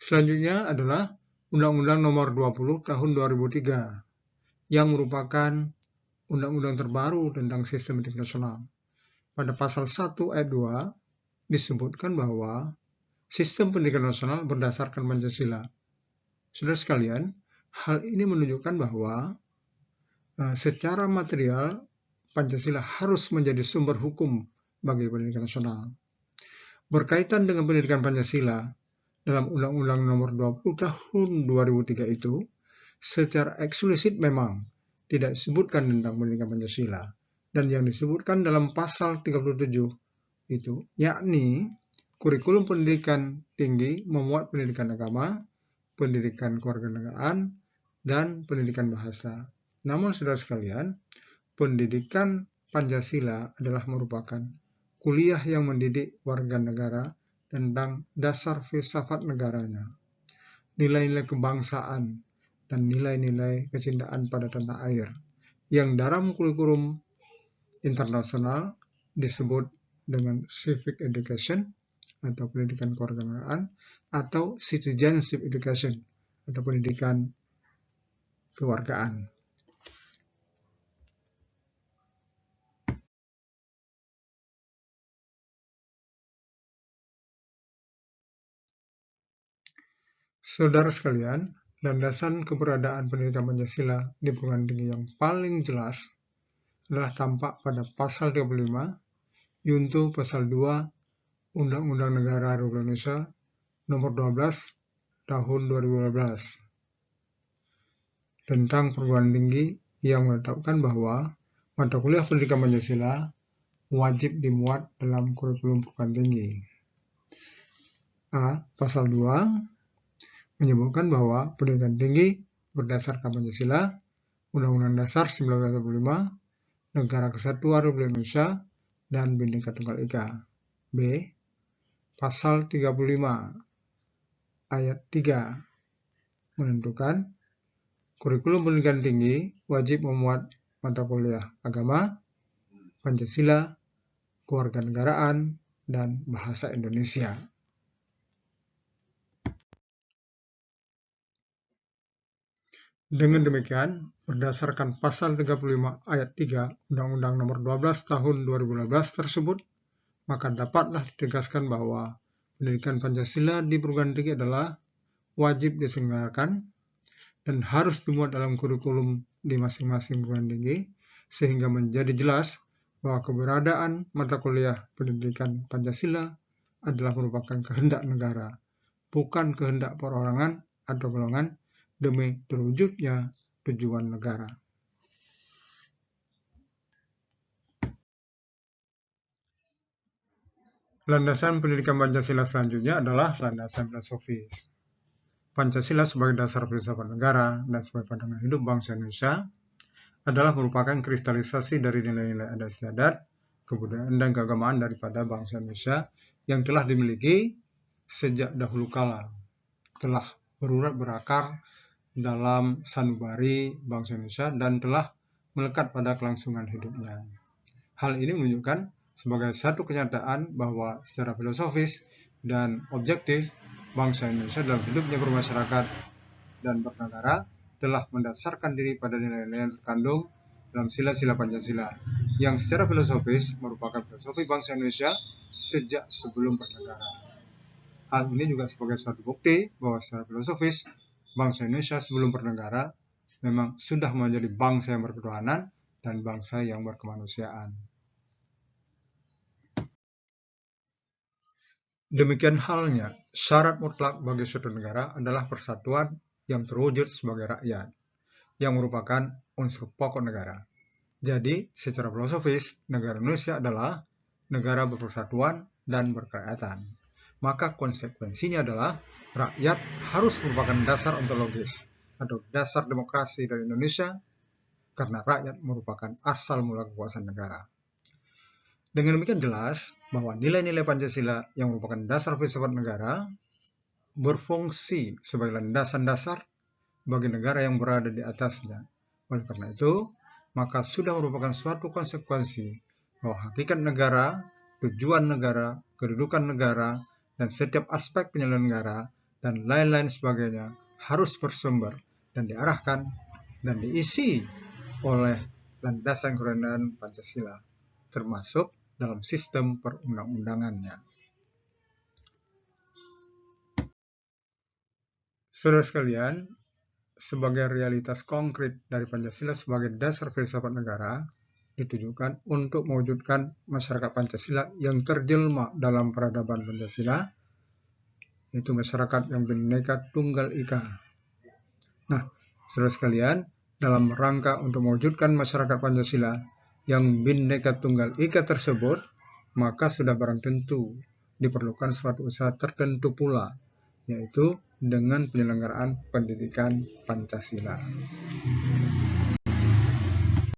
Selanjutnya adalah Undang-Undang Nomor 20 Tahun 2003 yang merupakan undang-undang terbaru tentang sistem pendidikan nasional. Pada pasal 1 ayat 2 disebutkan bahwa sistem pendidikan nasional berdasarkan Pancasila. Saudara sekalian, hal ini menunjukkan bahwa secara material Pancasila harus menjadi sumber hukum bagi pendidikan nasional. Berkaitan dengan pendidikan Pancasila, dalam Undang-Undang Nomor 20 Tahun 2003 itu, secara eksplisit memang tidak disebutkan tentang pendidikan Pancasila. Dan yang disebutkan dalam pasal 37 itu, yakni kurikulum pendidikan tinggi memuat pendidikan agama, pendidikan kewarganegaraan, dan pendidikan bahasa. Namun saudara sekalian, pendidikan Pancasila adalah merupakan kuliah yang mendidik warga negara tentang dasar filsafat negaranya, nilai-nilai kebangsaan, dan nilai-nilai kecintaan pada tanah air, yang dalam kurikulum internasional disebut dengan civic education atau pendidikan kewarganegaraan, atau citizenship education atau pendidikan kewargaan. Saudara sekalian, landasan keberadaan pendidikan Pancasila di perguruan tinggi yang paling jelas adalah tampak pada pasal 35 yunto pasal 2 Undang-Undang Negara Republik Indonesia Nomor 12 Tahun 2012 tentang perguruan tinggi yang menetapkan bahwa mata kuliah pendidikan Pancasila wajib dimuat dalam kurikulum perguruan tinggi. Pasal 2 menyebutkan bahwa pendidikan tinggi berdasarkan Pancasila, Undang-Undang Dasar 1945, Negara Kesatuan Republik Indonesia, dan Bhinneka Tunggal Ika. B. Pasal 35 ayat 3 menentukan kurikulum pendidikan tinggi wajib memuat mata kuliah agama, Pancasila, kewarganegaraan, dan bahasa Indonesia. Dengan demikian, berdasarkan pasal 35 ayat 3 Undang-Undang Nomor 12 Tahun 2012 tersebut, maka dapatlah ditegaskan bahwa pendidikan Pancasila di perguruan tinggi adalah wajib diselenggarakan dan harus dimuat dalam kurikulum di masing-masing perguruan tinggi, sehingga menjadi jelas bahwa keberadaan mata kuliah pendidikan Pancasila adalah merupakan kehendak negara, bukan kehendak perorangan atau golongan, demi terwujudnya tujuan negara. Landasan pendidikan Pancasila selanjutnya adalah landasan filosofis. Pancasila sebagai dasar filsafat negara dan sebagai pandangan hidup bangsa Indonesia adalah merupakan kristalisasi dari nilai-nilai adat istiadat, kebudayaan, dan keagamaan daripada bangsa Indonesia yang telah dimiliki sejak dahulu kala, telah berurat berakar dalam sanubari bangsa Indonesia dan telah melekat pada kelangsungan hidupnya. Hal ini menunjukkan sebagai satu kenyataan bahwa secara filosofis dan objektif bangsa Indonesia dalam hidupnya bermasyarakat dan bernegara telah mendasarkan diri pada nilai-nilai yang terkandung dalam sila-sila Pancasila yang secara filosofis merupakan filosofi bangsa Indonesia sejak sebelum bernegara. Hal ini juga sebagai suatu bukti bahwa secara filosofis bangsa Indonesia sebelum bernegara memang sudah menjadi bangsa yang berketuhanan dan bangsa yang berkemanusiaan. Demikian halnya, syarat mutlak bagi suatu negara adalah persatuan yang terwujud sebagai rakyat, yang merupakan unsur pokok negara. Jadi, secara filosofis, negara Indonesia adalah negara berpersatuan dan berkerakyatan. Maka konsekuensinya adalah rakyat harus merupakan dasar ontologis atau dasar demokrasi dari Indonesia, karena rakyat merupakan asal mula kekuasaan negara. Dengan demikian jelas bahwa nilai-nilai Pancasila yang merupakan dasar filsafat negara berfungsi sebagai landasan dasar bagi negara yang berada di atasnya. Oleh karena itu, maka sudah merupakan suatu konsekuensi bahwa hakikat negara, tujuan negara, kedudukan negara, dan setiap aspek penyelenggaraan negara dan lain-lain sebagainya harus bersumber dan diarahkan dan diisi oleh landasan kebenaran Pancasila, termasuk dalam sistem perundang-undangannya. Saudara sekalian, sebagai realitas konkret dari Pancasila sebagai dasar filsafat negara, ditujukan untuk mewujudkan masyarakat Pancasila yang terjelma dalam peradaban Pancasila, yaitu masyarakat yang Bhinneka Tunggal Ika. Nah, saudara sekalian, dalam rangka untuk mewujudkan masyarakat Pancasila yang Bhinneka Tunggal Ika tersebut, maka sudah barang tentu diperlukan suatu usaha tertentu pula, yaitu dengan penyelenggaraan pendidikan Pancasila.